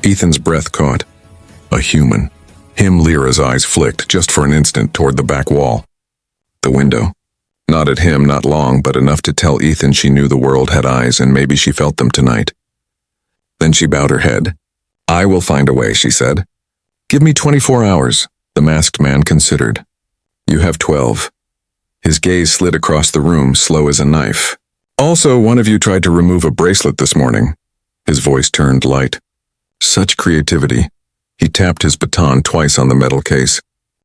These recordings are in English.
Ethan's breath caught. A human. Him. Lyra's eyes flicked just for an instant toward the back wall. The window. Not at him, not long, but enough to tell Ethan she knew the world had eyes and maybe she felt them tonight. Then she bowed her head. "I will find a way," she said. "Give me 24 hours, the masked man considered. "You have 12. His gaze slid across the room, slow as a knife. "Also, one of you tried to remove a bracelet this morning." His voice turned light. Such creativity. He tapped his baton twice on the metal case.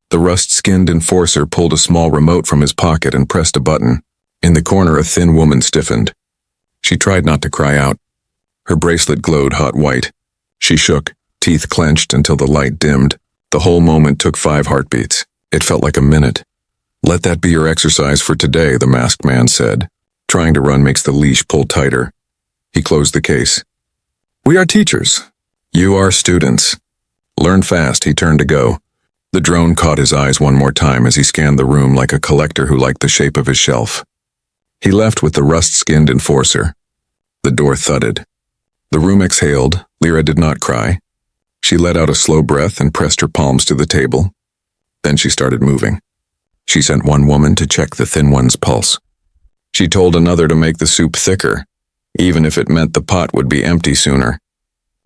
The rust-skinned enforcer pulled a small remote from his pocket and pressed a button. In the corner, a thin woman stiffened. She tried not to cry out. Her bracelet glowed hot white. She shook, teeth clenched until the light dimmed. The whole moment took 5 heartbeats. It felt like a minute. "Let that be your exercise for today," the masked man said. Trying to run makes the leash pull tighter. He closed the case. "We are teachers. You are students. Learn fast." He turned to go. The drone caught his eyes one more time as he scanned the room like a collector who liked the shape of his shelf. He left with the rust-skinned enforcer. The door thudded. The room exhaled. Lyra did not cry. She let out a slow breath and pressed her palms to the table. Then she started moving. She sent one woman to check the thin one's pulse. She told another to make the soup thicker, even if it meant the pot would be empty sooner.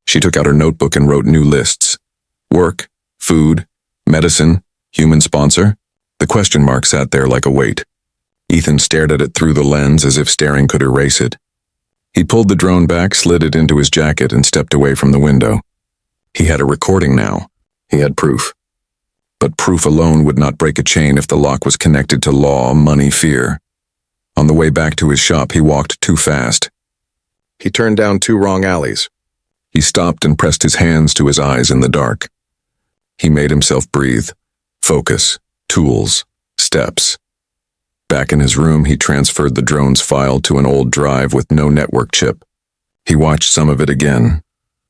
She took out her notebook and wrote new lists. Work, food, medicine, human sponsor. The question mark sat there like a weight. Ethan stared at it through the lens as if staring could erase it. He pulled the drone back, slid it into his jacket, and stepped away from the window. He had a recording now. He had proof. But proof alone would not break a chain if the lock was connected to law, money, fear. On the way back to his shop, he walked too fast. He turned down 2 wrong alleys. He stopped and pressed his hands to his eyes in the dark. He made himself breathe. Focus. Tools. Steps. Back in his room, he transferred the drone's file to an old drive with no network chip. He watched some of it again.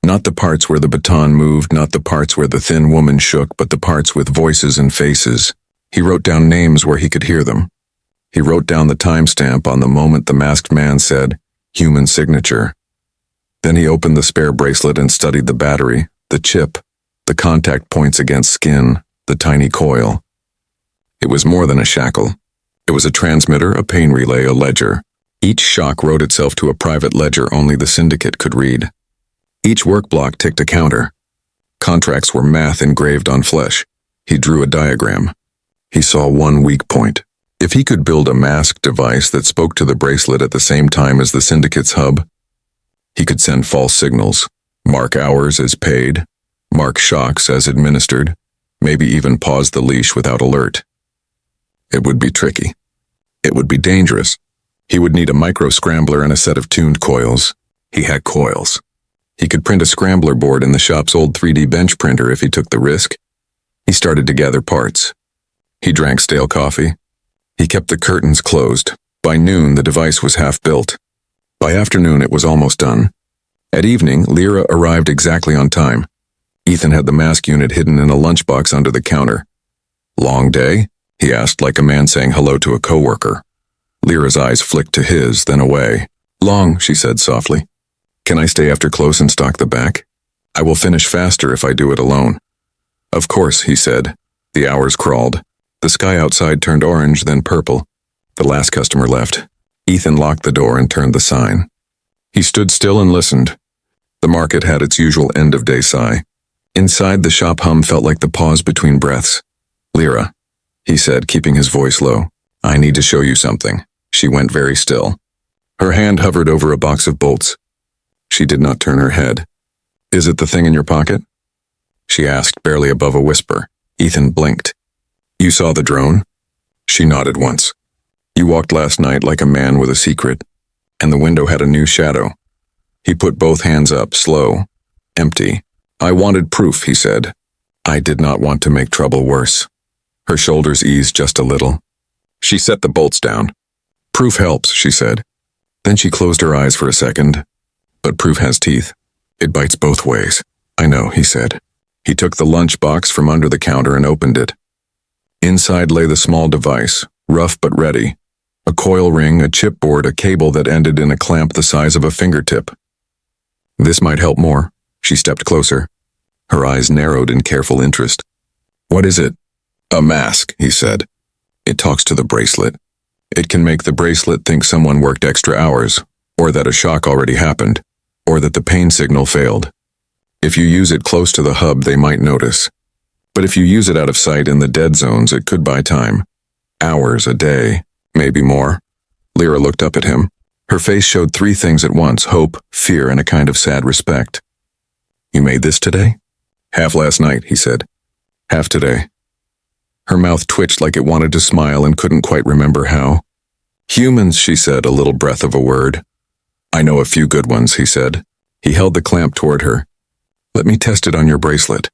Not the parts where the baton moved, not the parts where the thin woman shook, but the parts with voices and faces. He wrote down names where he could hear them. He wrote down the timestamp on the moment the masked man said, "Human signature." Then he opened the spare bracelet and studied the battery, the chip, the contact points against skin, the tiny coil. It was more than a shackle. It was a transmitter, a pain relay, a ledger. Each shock wrote itself to a private ledger only the syndicate could read. Each work block ticked a counter. Contracts were math engraved on flesh. He drew a diagram. He saw one weak point. If he could build a masked device that spoke to the bracelet at the same time as the syndicate's hub, he could send false signals, mark hours as paid, mark shocks as administered, maybe even pause the leash without alert. It would be tricky. It would be dangerous. He would need a micro-scrambler and a set of tuned coils. He had coils. He could print a scrambler board in the shop's old 3D bench printer if he took the risk. He started to gather parts. He drank stale coffee. He kept the curtains closed. By noon, the device was half built. By afternoon, it was almost done. At evening, Lyra arrived exactly on time. Ethan had the mask unit hidden in a lunchbox under the counter. "Long day?" he asked, like a man saying hello to a coworker. Lyra's eyes flicked to his, then away. "Long," she said softly. "Can I stay after close and stock the back? I will finish faster if I do it alone." "Of course," he said. The hours crawled. The sky outside turned orange, then purple. The last customer left. Ethan locked the door and turned the sign. He stood still and listened. The market had its usual end-of-day sigh. Inside, the shop hum felt like the pause between breaths. "Lyra," he said, keeping his voice low. "I need to show you something." She went very still. Her hand hovered over a box of bolts. She did not turn her head. "Is it the thing in your pocket?" she asked, barely above a whisper. Ethan blinked. "You saw the drone?" She nodded once. "You walked last night like a man with a secret, and the window had a new shadow." He put both hands up, slow, empty. "I wanted proof," he said. "I did not want to make trouble worse." Her shoulders eased just a little. She set the bolts down. "Proof helps," she said. Then she closed her eyes for a second. "But proof has teeth. It bites both ways." "I know," he said. He took the lunchbox from under the counter and opened it. Inside lay the small device, rough but ready. A coil ring, a chipboard, a cable that ended in a clamp the size of a fingertip. "This might help more." She stepped closer. Her eyes narrowed in careful interest. "What is it?" "A mask," he said. "It talks to the bracelet. It can make the bracelet think someone worked extra hours, or that a shock already happened, or that the pain signal failed. If you use it close to the hub, they might notice. But if you use it out of sight in the dead zones, it could buy time. Hours, a day, maybe more." Lyra looked up at him. Her face showed three things at once: hope, fear, and a kind of sad respect. "You made this today?" "Half last night," he said. "Half today." Her mouth twitched like it wanted to smile and couldn't quite remember how. "Humans," she said, a little breath of a word. "I know a few good ones," he said. He held the clamp toward her. "Let me test it on your bracelet."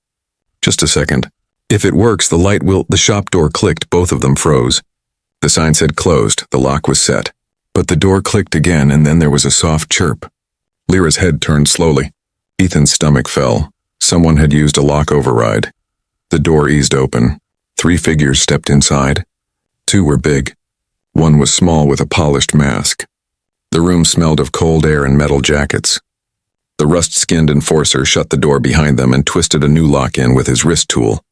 "Just a second. If it works, the light will—" The shop door clicked, both of them froze. The sign said closed, the lock was set. But the door clicked again, and then there was a soft chirp. Lyra's head turned slowly. Ethan's stomach fell. Someone had used a lock override. The door eased open. 3 figures stepped inside. 2 were big. 1 was small with a polished mask. The room smelled of cold air and metal jackets. The rust-skinned enforcer shut the door behind them and twisted a new lock in with his wrist tool.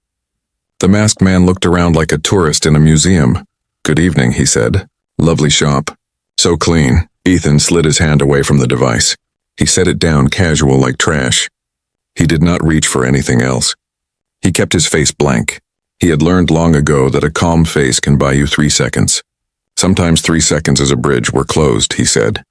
The masked man looked around like a tourist in a museum. "Good evening," he said. "Lovely shop. So clean." Ethan slid his hand away from the device. He set it down casual like trash. He did not reach for anything else. He kept his face blank. He had learned long ago that a calm face can buy you 3 seconds. Sometimes 3 seconds is a bridge. "We're closed," he said.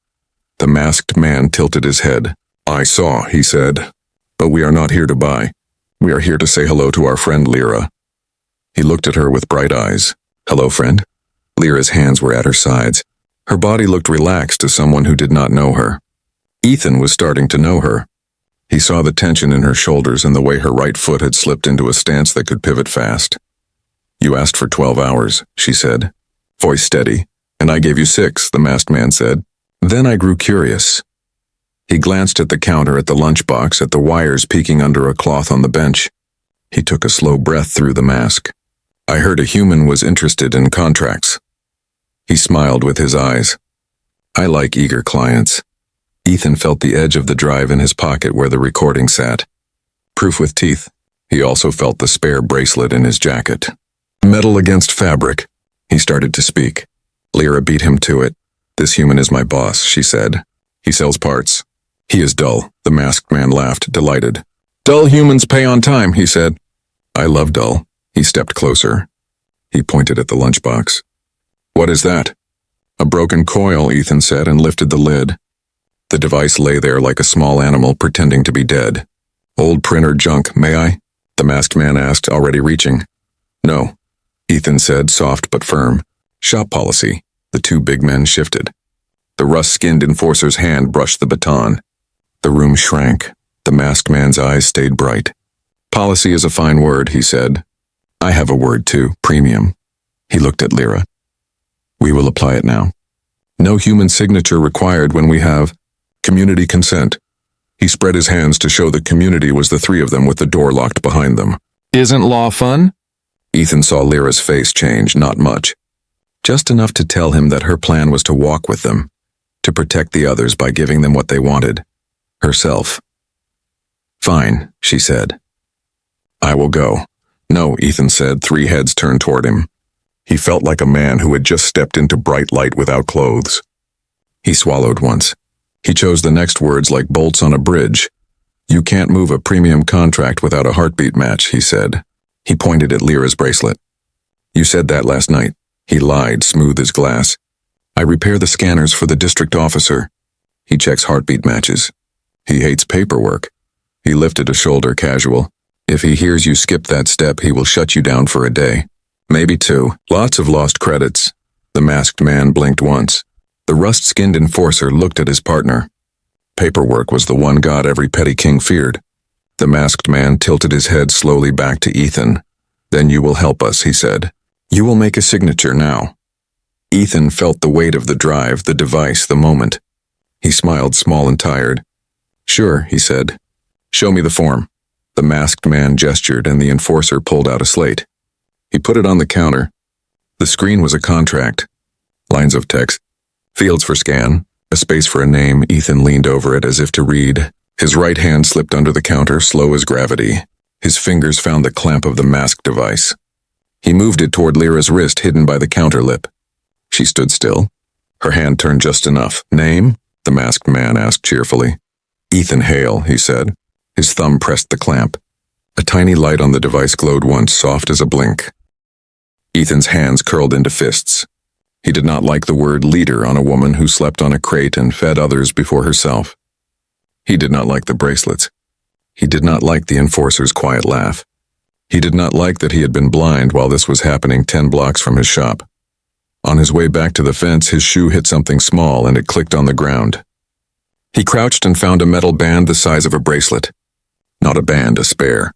The masked man tilted his head. "I saw," he said. "But we are not here to buy. We are here to say hello to our friend Lyra." He looked at her with bright eyes. "Hello, friend?" Lyra's hands were at her sides. Her body looked relaxed to someone who did not know her. Ethan was starting to know her. He saw the tension in her shoulders and the way her right foot had slipped into a stance that could pivot fast. "You asked for 12 hours, she said, voice steady. "And I gave you 6, the masked man said. Then I grew curious." He glanced at the counter, at the lunchbox, at the wires peeking under a cloth on the bench. He took a slow breath through the mask. "I heard a human was interested in contracts." He smiled with his eyes. "I like eager clients." Ethan felt the edge of the drive in his pocket where the recording sat. Proof with teeth. He also felt the spare bracelet in his jacket. Metal against fabric. He started to speak. Lyra beat him to it. "This human is my boss," she said. "He sells parts." "He is dull." The masked man laughed, delighted. "Dull humans pay on time," he said. "I love dull." He stepped closer. He pointed at the lunchbox. "What is that?" "A broken coil," Ethan said, and lifted the lid. The device lay there like a small animal pretending to be dead. "Old printer junk, may I?" the masked man asked, already reaching. "No," Ethan said, soft but firm. "Shop policy." The 2 big men shifted. The rust-skinned enforcer's hand brushed the baton. The room shrank. The masked man's eyes stayed bright. "Policy is a fine word," he said. "I have a word too, premium." He looked at Lyra. "We will apply it now. No human signature required when we have community consent." He spread his hands to show the community was the 3 of them with the door locked behind them. "Isn't law fun?" Ethan saw Lyra's face change, not much. Just enough to tell him that her plan was to walk with them, to protect the others by giving them what they wanted. Herself. "Fine," she said. "I will go." "No," Ethan said, 3 heads turned toward him. He felt like a man who had just stepped into bright light without clothes. He swallowed once. He chose the next words like bolts on a bridge. "You can't move a premium contract without a heartbeat match," he said. He pointed at Lyra's bracelet. "You said that last night." He lied, smooth as glass. "I repair the scanners for the district officer. He checks heartbeat matches. He hates paperwork." He lifted a shoulder, casual. "If he hears you skip that step, he will shut you down for a day. Maybe 2. Lots of lost credits." The masked man blinked once. The rust-skinned enforcer looked at his partner. Paperwork was the one god every petty king feared. The masked man tilted his head slowly back to Ethan. "Then you will help us," he said. "You will make a signature now." Ethan felt the weight of the drive, the device, the moment. He smiled, small and tired. "Sure," he said. "Show me the form." The masked man gestured, and the enforcer pulled out a slate. He put it on the counter. The screen was a contract. Lines of text. Fields for scan. A space for a name. Ethan leaned over it as if to read. His right hand slipped under the counter, slow as gravity. His fingers found the clamp of the mask device. He moved it toward Lyra's wrist, hidden by the counter lip. She stood still. Her hand turned just enough. "Name?" the masked man asked cheerfully. "Ethan Hale," he said. His thumb pressed the clamp. A tiny light on the device glowed once, soft as a blink. Ethan's hands curled into fists. He did not like the word leader on a woman who slept on a crate and fed others before herself. He did not like the bracelets. He did not like the enforcer's quiet laugh. He did not like that he had been blind while this was happening 10 blocks from his shop. On his way back to the fence, his shoe hit something small and it clicked on the ground. He crouched and found a metal band the size of a bracelet. Not a band, a spare.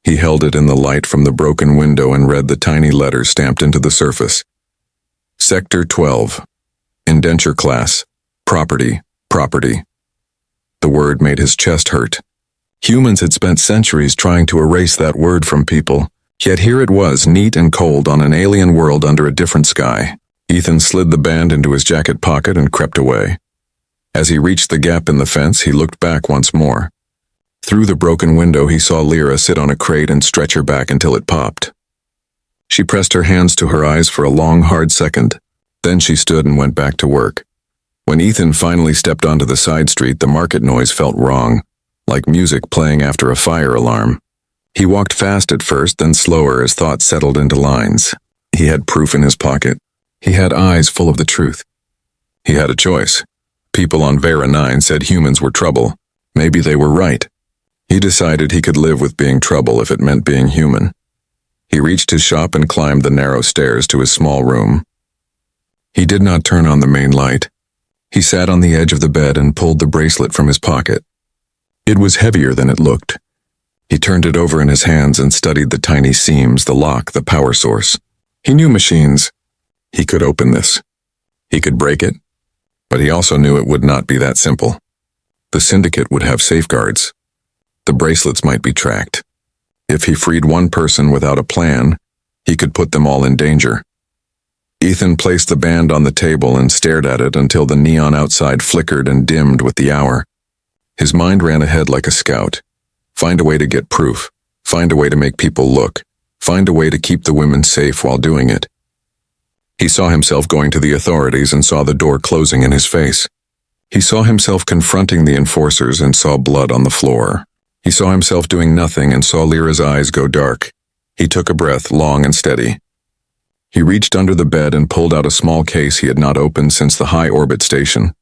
He held it in the light from the broken window and read the tiny letters stamped into the surface. Sector 12. Indenture class. Property. Property. The word made his chest hurt. Humans had spent centuries trying to erase that word from people, yet here it was, neat and cold on an alien world under a different sky. Ethan slid the band into his jacket pocket and crept away. As he reached the gap in the fence, he looked back once more. Through the broken window, he saw Lyra sit on a crate and stretch her back until it popped. She pressed her hands to her eyes for a long, hard second. Then she stood and went back to work. When Ethan finally stepped onto the side street, the market noise felt wrong, like music playing after a fire alarm. He walked fast at first, then slower as thoughts settled into lines. He had proof in his pocket. He had eyes full of the truth. He had a choice. People on Vera 9 said humans were trouble. Maybe they were right. He decided he could live with being trouble if it meant being human. He reached his shop and climbed the narrow stairs to his small room. He did not turn on the main light. He sat on the edge of the bed and pulled the bracelet from his pocket. It was heavier than it looked. He turned it over in his hands and studied the tiny seams, the lock, the power source. He knew machines. He could open this. He could break it. But he also knew it would not be that simple. The syndicate would have safeguards. The bracelets might be tracked. If he freed one person without a plan, he could put them all in danger. Ethan placed the band on the table and stared at it until the neon outside flickered and dimmed with the hour. His mind ran ahead like a scout. Find a way to get proof. Find a way to make people look. Find a way to keep the women safe while doing it. He saw himself going to the authorities and saw the door closing in his face. He saw himself confronting the enforcers and saw blood on the floor. He saw himself doing nothing and saw Lyra's eyes go dark. He took a breath, long and steady. He reached under the bed and pulled out a small case he had not opened since the high orbit station.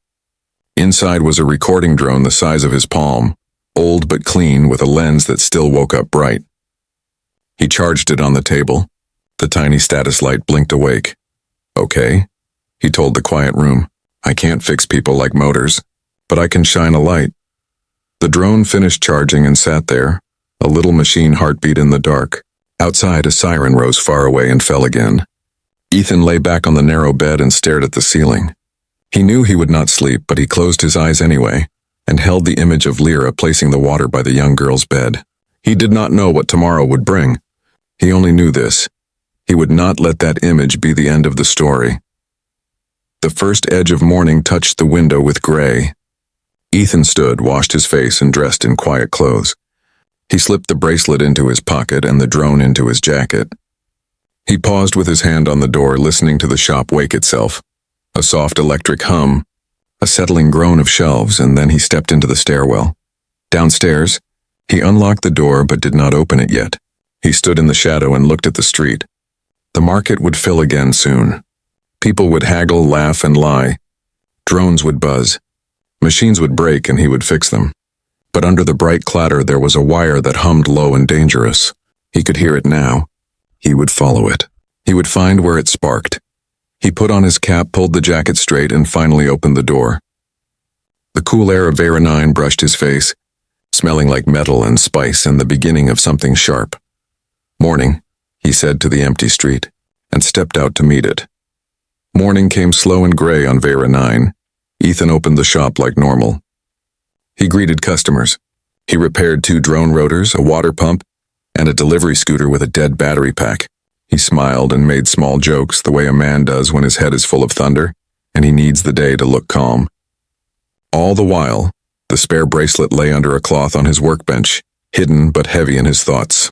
Inside was a recording drone the size of his palm, old but clean with a lens that still woke up bright. He charged it on the table. The tiny status light blinked awake. "Okay," he told the quiet room. "I can't fix people like motors, but I can shine a light." The drone finished charging and sat there, a little machine heartbeat in the dark. Outside, a siren rose far away and fell again. Ethan lay back on the narrow bed and stared at the ceiling. He knew he would not sleep, but he closed his eyes anyway, and held the image of Lyra placing the water by the young girl's bed. He did not know what tomorrow would bring. He only knew this. He would not let that image be the end of the story. The first edge of morning touched the window with gray. Ethan stood, washed his face, and dressed in quiet clothes. He slipped the bracelet into his pocket and the drone into his jacket. He paused with his hand on the door, listening to the shop wake itself. A soft electric hum, a settling groan of shelves, and then he stepped into the stairwell. Downstairs, he unlocked the door but did not open it yet. He stood in the shadow and looked at the street. The market would fill again soon. People would haggle, laugh, and lie. Drones would buzz. Machines would break and he would fix them. But under the bright clatter there was a wire that hummed low and dangerous. He could hear it now. He would follow it. He would find where it sparked. He put on his cap, pulled the jacket straight, and finally opened the door. The cool air of Vera 9 brushed his face, smelling like metal and spice and the beginning of something sharp. "Morning," he said to the empty street, and stepped out to meet it. Morning came slow and gray on Vera 9. Ethan opened the shop like normal. He greeted customers. He repaired 2 drone rotors, a water pump, and a delivery scooter with a dead battery pack. He smiled and made small jokes the way a man does when his head is full of thunder, and he needs the day to look calm. All the while, the spare bracelet lay under a cloth on his workbench. hidden but heavy in his thoughts.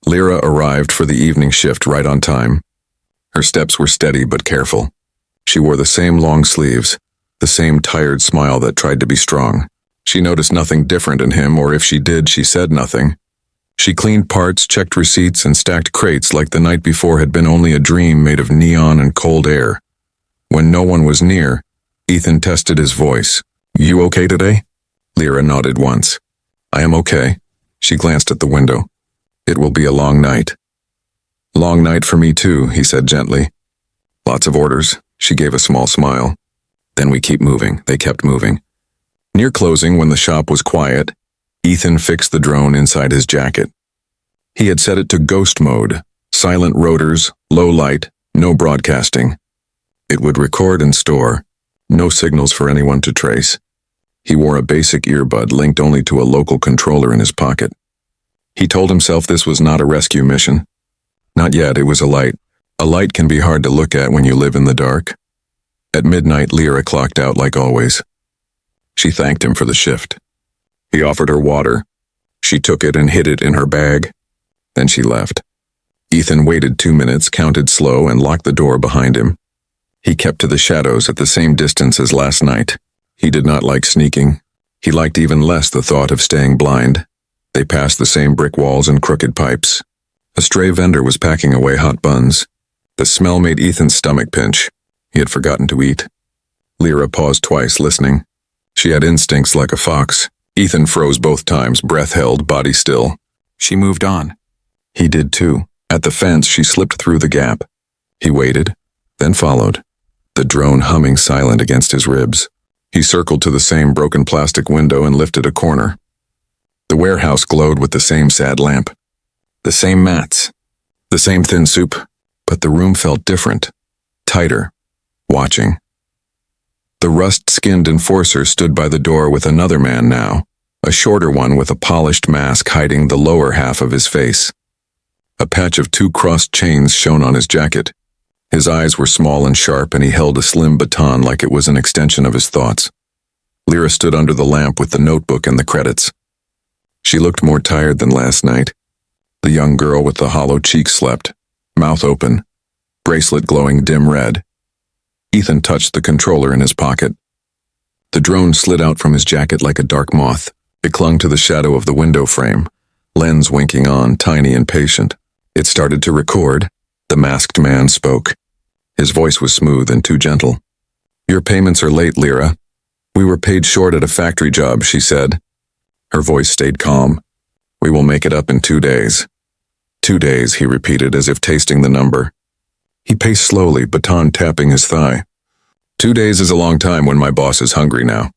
Lyra arrived for the evening shift right on time. Her steps were steady but careful. She wore the same long sleeves, the same tired smile that tried to be strong. She noticed nothing different in him, or if she did, she said nothing. She cleaned parts, checked receipts, and stacked crates like the night before had been only a dream made of neon and cold air. When no one was near, Ethan tested his voice. "You okay today?" Lyra nodded once. "I am okay." She glanced at the window. "It will be a long night." "Long night for me too," he said gently. "Lots of orders." She gave a small smile. "Then we keep moving." They kept moving. Near closing, when the shop was quiet, Ethan fixed the drone inside his jacket. He had set it to ghost mode, silent rotors, low light, no broadcasting. It would record and store, no signals for anyone to trace. He wore a basic earbud linked only to a local controller in his pocket. He told himself this was not a rescue mission. Not yet, it was a light. A light can be hard to look at when you live in the dark. At midnight, Lyra clocked out like always. She thanked him for the shift. He offered her water. She took it and hid it in her bag. Then she left. Ethan waited 2 minutes, counted slow, and locked the door behind him. He kept to the shadows at the same distance as last night. He did not like sneaking. He liked even less the thought of staying blind. They passed the same brick walls and crooked pipes. A stray vendor was packing away hot buns. The smell made Ethan's stomach pinch. He had forgotten to eat. Lyra paused twice, listening. She had instincts like a fox. Ethan froze both times, breath held, body still. She moved on. He did too. At the fence, she slipped through the gap. He waited, then followed, the drone humming silent against his ribs. He circled to the same broken plastic window and lifted a corner. The warehouse glowed with the same sad lamp. The same mats. The same thin soup. But the room felt different. Tighter. Watching. The rust-skinned enforcer stood by the door with another man now, a shorter one with a polished mask hiding the lower half of his face. A patch of 2 crossed chains shone on his jacket. His eyes were small and sharp, and he held a slim baton like it was an extension of his thoughts. Lyra stood under the lamp with the notebook and the credits. She looked more tired than last night. The young girl with the hollow cheek slept, mouth open, bracelet glowing dim red. Ethan touched the controller in his pocket. The drone slid out from his jacket like a dark moth. It clung to the shadow of the window frame, lens winking on, tiny and patient. It started to record. The masked man spoke. His voice was smooth and too gentle. "Your payments are late, Lyra. We were paid short at a factory job," she said. Her voice stayed calm. "We will make it up in 2 days." 2 days, he repeated as if tasting the number. He paced slowly, baton tapping his thigh. 2 days is a long time when my boss is hungry now.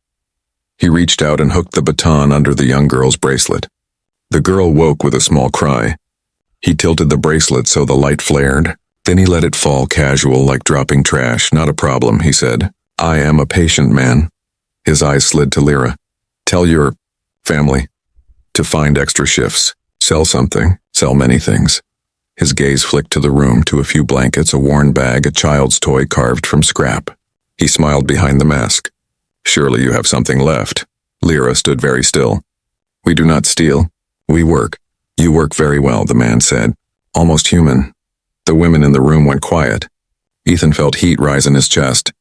He reached out and hooked the baton under the young girl's bracelet. The girl woke with a small cry. He tilted the bracelet so the light flared. Then he let it fall casual, like dropping trash. "Not a problem," he said. "I am a patient man." His eyes slid to Lyra. "Tell your family to find extra shifts. Sell something. Sell many things." His gaze flicked to the room, to a few blankets, a worn bag, a child's toy carved from scrap. He smiled behind the mask. "Surely you have something left." Lyra stood very still. "We do not steal. We work." "You work very well," the man said. Almost human. The women in the room went quiet. Ethan felt heat rise in his chest.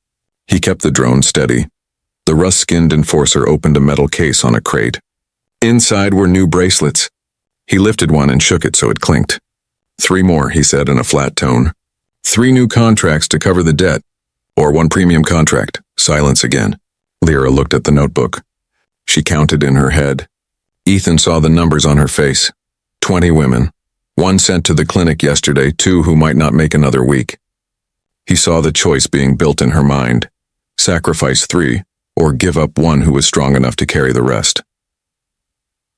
He kept the drone steady. The rust-skinned enforcer opened a metal case on a crate. Inside were new bracelets. He lifted one and shook it so it clinked. 3 more, he said in a flat tone. 3 new contracts to cover the debt. Or 1 premium contract. Silence again. Lyra looked at the notebook. She counted in her head. Ethan saw the numbers on her face. 20 women. 1 sent to the clinic yesterday, 2 who might not make another week. He saw the choice being built in her mind. Sacrifice 3, or give up 1 who was strong enough to carry the rest.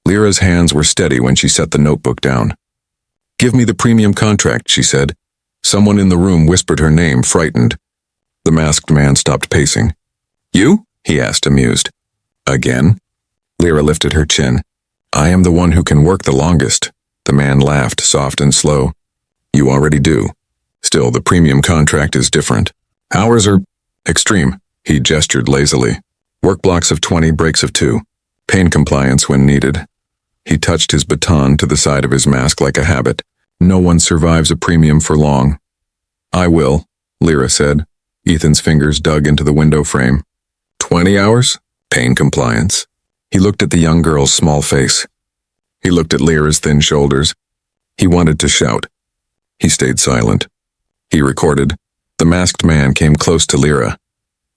Lyra's hands were steady when she set the notebook down. "Give me the premium contract," she said. Someone in the room whispered her name, frightened. The masked man stopped pacing. "You?" he asked, amused. "Again?" Lyra lifted her chin. "I am the one who can work the longest." The man laughed, soft and slow. "You already do. Still, the premium contract is different. Hours are extreme." He gestured lazily. "Work blocks of 20, breaks of 2. Pain compliance when needed. He touched his baton to the side of his mask like a habit. No one survives a premium for long. I will, Lyra said. Ethan's fingers dug into the window frame. 20 hours? Pain compliance. He looked at the young girl's small face. He looked at Lyra's thin shoulders. He wanted to shout. He stayed silent. He recorded. The masked man came close to Lyra.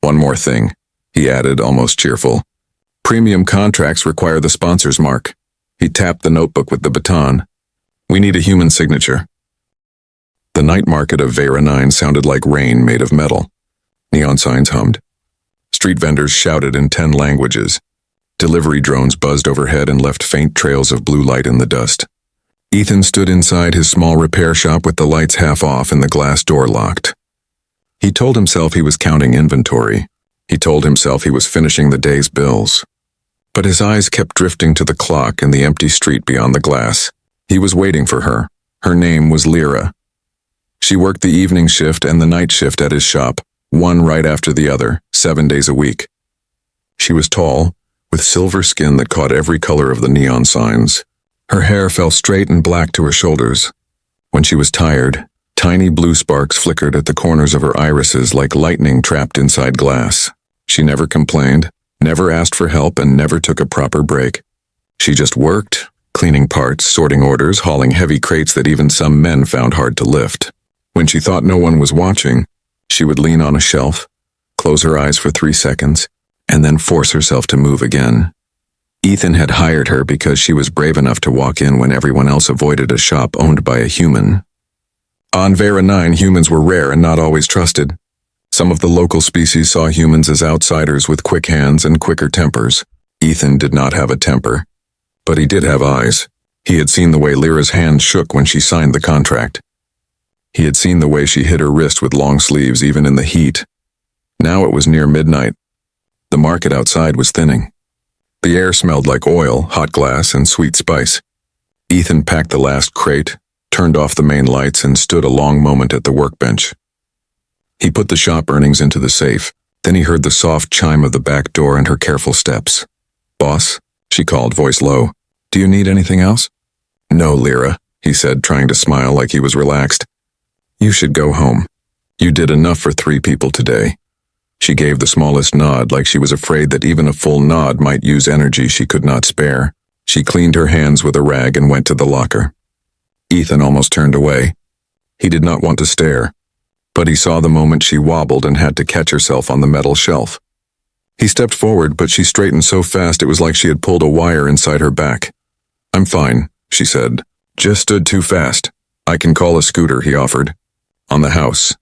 One more thing, he added, almost cheerful. Premium contracts require the sponsor's mark. He tapped the notebook with the baton. We need a human signature. The night market of Vera 9 sounded like rain made of metal. Neon signs hummed. Street vendors shouted in 10 languages. Delivery drones buzzed overhead and left faint trails of blue light in the dust. Ethan stood inside his small repair shop with the lights half off and the glass door locked. He told himself he was counting inventory. He told himself he was finishing the day's bills. But his eyes kept drifting to the clock and the empty street beyond the glass. He was waiting for her. Her name was Lyra. She worked the evening shift and the night shift at his shop, one right after the other, 7 days a week. She was tall, with silver skin that caught every color of the neon signs. Her hair fell straight and black to her shoulders. When she was tired, tiny blue sparks flickered at the corners of her irises like lightning trapped inside glass. She never complained, never asked for help, and never took a proper break. She just worked, cleaning parts, sorting orders, hauling heavy crates that even some men found hard to lift. When she thought no one was watching, she would lean on a shelf, close her eyes for 3 seconds, and then force herself to move again. Ethan had hired her because she was brave enough to walk in when everyone else avoided a shop owned by a human. On Vera 9, humans were rare and not always trusted. Some of the local species saw humans as outsiders with quick hands and quicker tempers. Ethan did not have a temper, but he did have eyes. He had seen the way Lyra's hand shook when she signed the contract. He had seen the way she hid her wrist with long sleeves even in the heat. Now it was near midnight. The market outside was thinning. The air smelled like oil, hot glass, and sweet spice. Ethan packed the last crate, turned off the main lights, and stood a long moment at the workbench. He put the shop earnings into the safe. Then he heard the soft chime of the back door and her careful steps. "Boss," she called, voice low. "Do you need anything else?" "No, Lyra," he said, trying to smile like he was relaxed. "You should go home. You did enough for 3 people today." She gave the smallest nod, like she was afraid that even a full nod might use energy she could not spare. She cleaned her hands with a rag and went to the locker. Ethan almost turned away. He did not want to stare, but he saw the moment she wobbled and had to catch herself on the metal shelf. He stepped forward, but she straightened so fast it was like she had pulled a wire inside her back. "I'm fine," she said. "Just stood too fast. I can call a scooter," he offered. "On the house."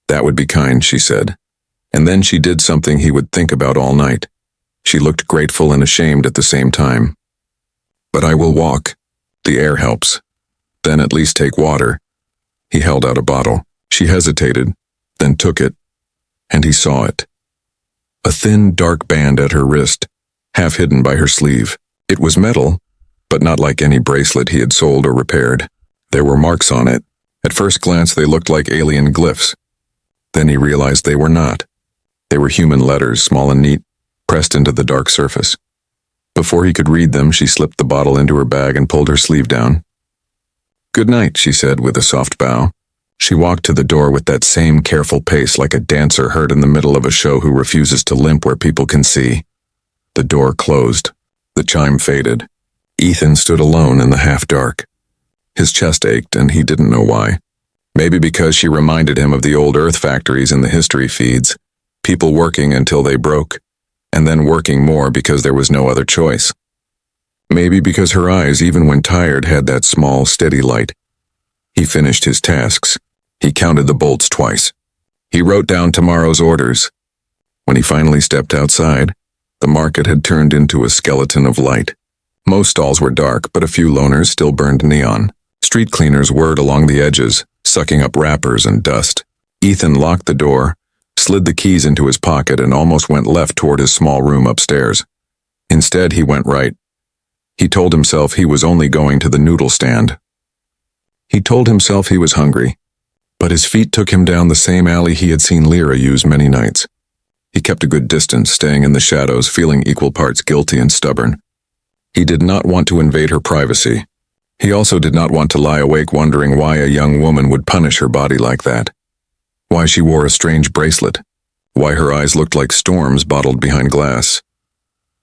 "That would be kind," she said. And then she did something he would think about all night. She looked grateful and ashamed at the same time. "But I will walk. The air helps. Then at least take water." He held out a bottle. She hesitated, then took it, and he saw it. A thin, dark band at her wrist, half hidden by her sleeve. It was metal, but not like any bracelet he had sold or repaired. There were marks on it. At first glance, they looked like alien glyphs. Then he realized they were not. They were human letters, small and neat, pressed into the dark surface. Before he could read them, she slipped the bottle into her bag and pulled her sleeve down. "Good night," she said with a soft bow. She walked to the door with that same careful pace, like a dancer hurt in the middle of a show who refuses to limp where people can see. The door closed. The chime faded. Ethan stood alone in the half-dark. His chest ached, and he didn't know why. Maybe because she reminded him of the old Earth factories in the history feeds. People working until they broke, and then working more because there was no other choice. Maybe because her eyes, even when tired, had that small, steady light. He finished his tasks. He counted the bolts twice. He wrote down tomorrow's orders. When he finally stepped outside, the market had turned into a skeleton of light. Most stalls were dark, but a few loners still burned neon. Street cleaners whirred along the edges, sucking up wrappers and dust. Ethan locked the door, slid the keys into his pocket, and almost went left toward his small room upstairs. Instead, he went right. He told himself he was only going to the noodle stand. He told himself he was hungry, but his feet took him down the same alley he had seen Lyra use many nights. He kept a good distance, staying in the shadows, feeling equal parts guilty and stubborn. He did not want to invade her privacy. He also did not want to lie awake wondering why a young woman would punish her body like that. Why she wore a strange bracelet. Why her eyes looked like storms bottled behind glass.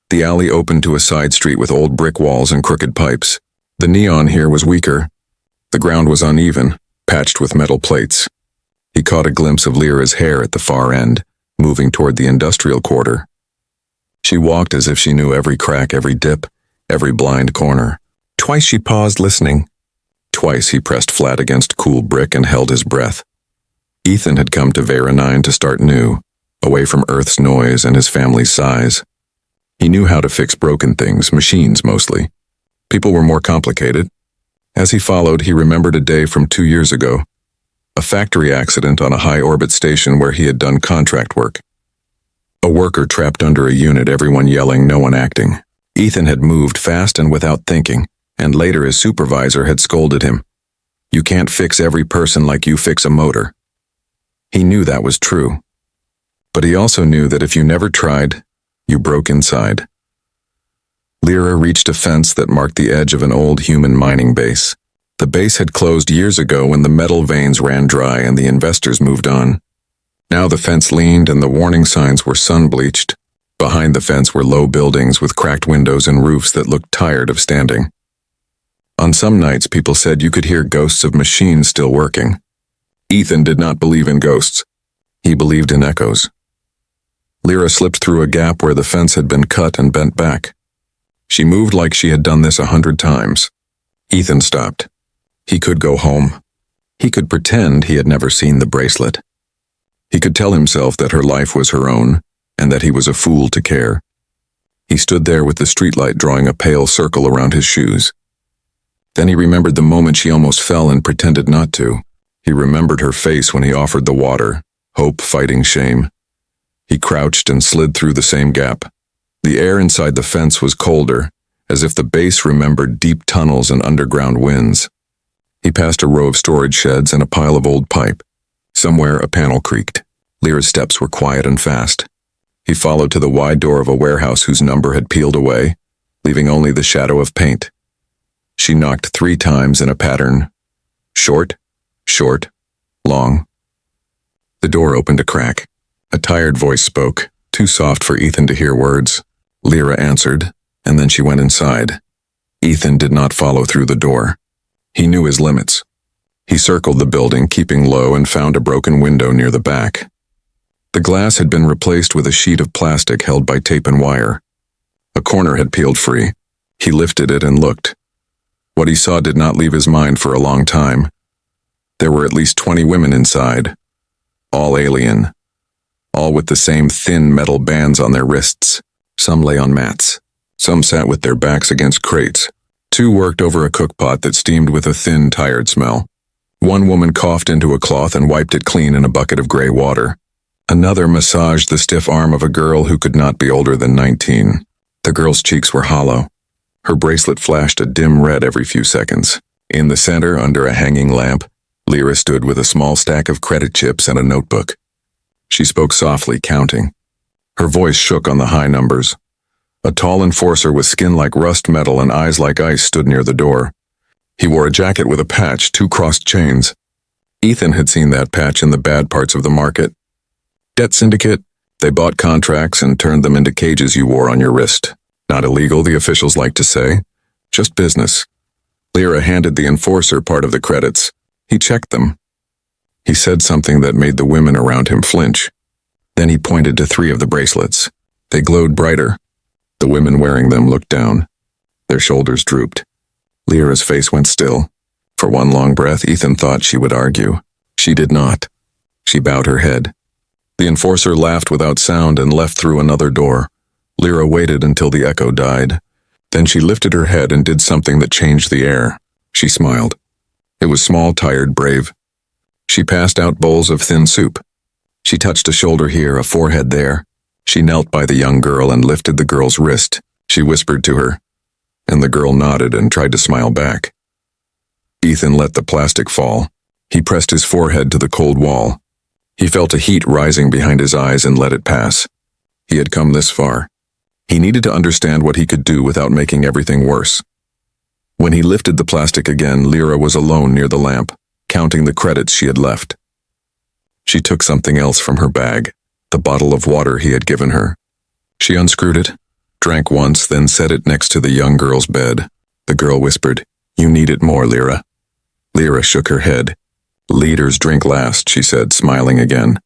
The alley opened to a side street with old brick walls and crooked pipes. The neon here was weaker. The ground was uneven, patched with metal plates. He caught a glimpse of Lyra's hair at the far end, moving toward the industrial quarter. She walked as if she knew every crack, every dip, every blind corner. Twice she paused, listening. Twice he pressed flat against cool brick and held his breath. Ethan had come to Vera 9 to start new, away from Earth's noise and his family's size. He knew how to fix broken things, machines mostly. People were more complicated. As he followed, he remembered a day from 2 years ago. A factory accident on a high-orbit station where he had done contract work. A worker trapped under a unit, everyone yelling, no one acting. Ethan had moved fast and without thinking, and later his supervisor had scolded him. You can't fix every person like you fix a motor. He knew that was true. But he also knew that if you never tried, you broke inside. Lyra reached a fence that marked the edge of an old human mining base. The base had closed years ago when the metal veins ran dry and the investors moved on. Now the fence leaned and the warning signs were sun-bleached. Behind the fence were low buildings with cracked windows and roofs that looked tired of standing. On some nights, people said you could hear ghosts of machines still working. Ethan did not believe in ghosts. He believed in echoes. Lyra slipped through a gap where the fence had been cut and bent back. She moved like she had done this 100 times. Ethan stopped. He could go home. He could pretend he had never seen the bracelet. He could tell himself that her life was her own, and that he was a fool to care. He stood there with the streetlight drawing a pale circle around his shoes. Then he remembered the moment she almost fell and pretended not to. He remembered her face when he offered the water, hope fighting shame. He crouched and slid through the same gap. The air inside the fence was colder, as if the base remembered deep tunnels and underground winds. He passed a row of storage sheds and a pile of old pipe. Somewhere a panel creaked. Lyra's steps were quiet and fast. He followed to the wide door of a warehouse whose number had peeled away, leaving only the shadow of paint. She knocked 3 times in a pattern. Short, short, long. The door opened a crack. A tired voice spoke, too soft for Ethan to hear words. Lyra answered, and then she went inside. Ethan did not follow through the door. He knew his limits. He circled the building, keeping low, and found a broken window near the back. The glass had been replaced with a sheet of plastic held by tape and wire. A corner had peeled free. He lifted it and looked. What he saw did not leave his mind for a long time. There were at least 20 women inside, all alien, all with the same thin metal bands on their wrists. Some lay on mats. Some sat with their backs against crates. 2 worked over a cookpot that steamed with a thin, tired smell. One woman coughed into a cloth and wiped it clean in a bucket of gray water. Another massaged the stiff arm of a girl who could not be older than 19. The girl's cheeks were hollow. Her bracelet flashed a dim red every few seconds. In the center, under a hanging lamp, Lyra stood with a small stack of credit chips and a notebook. She spoke softly, counting. Her voice shook on the high numbers. A tall enforcer with skin like rust metal and eyes like ice stood near the door. He wore a jacket with a patch, 2 crossed chains. Ethan had seen that patch in the bad parts of the market. Debt syndicate, they bought contracts and turned them into cages you wore on your wrist. Not illegal, the officials liked to say. Just business. Lyra handed the enforcer part of the credits. He checked them. He said something that made the women around him flinch. Then he pointed to 3 of the bracelets. They glowed brighter. The women wearing them looked down. Their shoulders drooped. Lyra's face went still. For one long breath, Ethan thought she would argue. She did not. She bowed her head. The enforcer laughed without sound and left through another door. Lyra waited until the echo died. Then she lifted her head and did something that changed the air. She smiled. It was small, tired, brave. She passed out bowls of thin soup. She touched a shoulder here, a forehead there. She knelt by the young girl and lifted the girl's wrist. She whispered to her, and the girl nodded and tried to smile back. Ethan let the plastic fall. He pressed his forehead to the cold wall. He felt a heat rising behind his eyes and let it pass. He had come this far. He needed to understand what he could do without making everything worse. When he lifted the plastic again, Lyra was alone near the lamp, counting the credits she had left. She took something else from her bag, the bottle of water he had given her. She unscrewed it, drank once, then set it next to the young girl's bed. The girl whispered, "You need it more, Lyra." Lyra shook her head. "Leaders drink last," she said, smiling again.